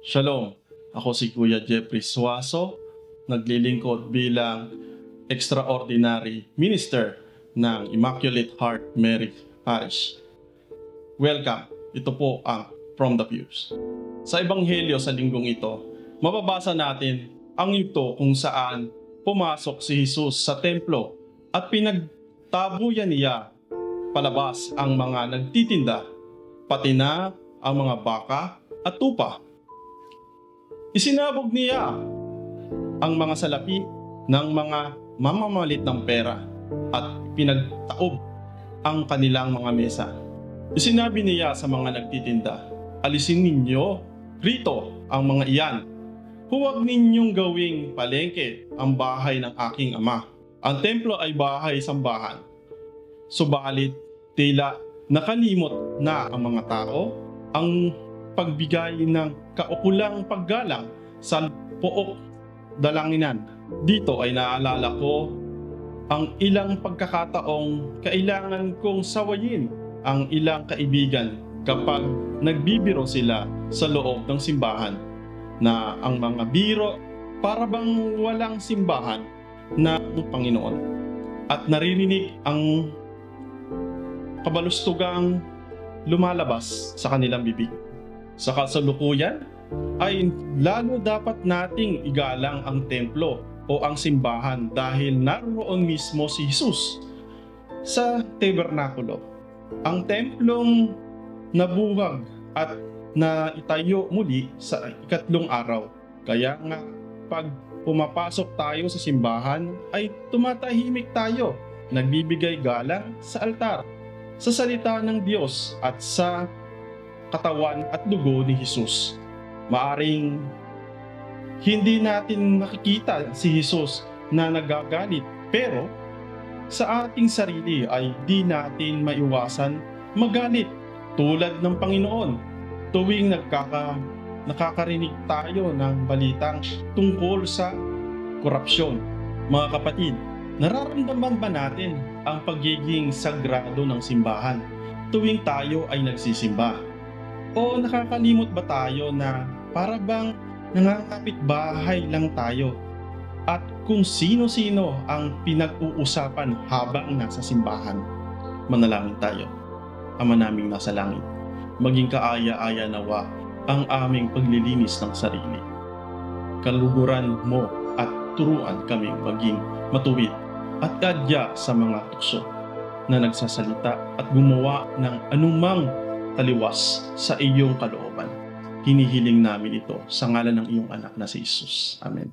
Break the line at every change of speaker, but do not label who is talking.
Shalom, ako si Kuya Jeffrey Suaso, naglilingkod bilang Extraordinary Minister ng Immaculate Heart Mary Parish. Welcome, ito po ang From the Pews. Sa Ebanghelyo sa linggong ito, mababasa natin ang ito kung saan pumasok si Jesus sa templo at pinagtabuyan niya palabas ang mga nagtitinda, pati na ang mga baka at tupa. Isinabog niya ang mga salapi ng mga mamamalit ng pera at pinagtaob ang kanilang mga mesa. Isinabi niya sa mga nagtitinda, "Alisin ninyo rito ang mga iyan. Huwag ninyong gawing palengke ang bahay ng aking ama. Ang templo ay bahay-sambahan. Subalit, tila nakalimot na ang mga tao ang pagbigay ng kaukulang paggalang sa pook dalanginan. Dito ay naalala ko ang ilang pagkakataong kailangan kong sawayin ang ilang kaibigan kapag nagbibiro sila sa loob ng simbahan, na ang mga biro para bang walang simbahan ng Panginoon, at naririnig ang kabalustugang lumalabas sa kanilang bibig. Sa kasalukuyan ay lalo dapat nating igalang ang templo o ang simbahan dahil naroon mismo si Jesus sa tabernakulo. Ang templong nabuwag at naitayo muli sa ikatlong araw. Kaya nga pag pumapasok tayo sa simbahan ay tumatahimik tayo, nagbibigay galang sa altar, sa salita ng Diyos at sa katawan at dugo ni Jesus. Maaring hindi natin makikita si Jesus na nagagalit, pero sa ating sarili ay di natin maiwasan magalit tulad ng Panginoon tuwing nakakarinig tayo ng balitang tungkol sa korupsyon. Mga kapatid, nararamdaman ba natin ang pagiging sagrado ng simbahan tuwing tayo ay nagsisimba? O nakakalimot ba tayo na para bang nangangapit bahay lang tayo at kung sino-sino ang pinag-uusapan habang nasa simbahan? Manalangin tayo. Ama naming nasa langit, maging kaaya-aya nawa ang aming paglilinis ng sarili. Kaluguran mo at turuan kaming maging matuwid at adya sa mga tukso na nagsasalita at gumawa ng anumang taliwas sa iyong kalooban. Hinihiling namin ito sa ngalan ng iyong anak na si Jesus. Amen.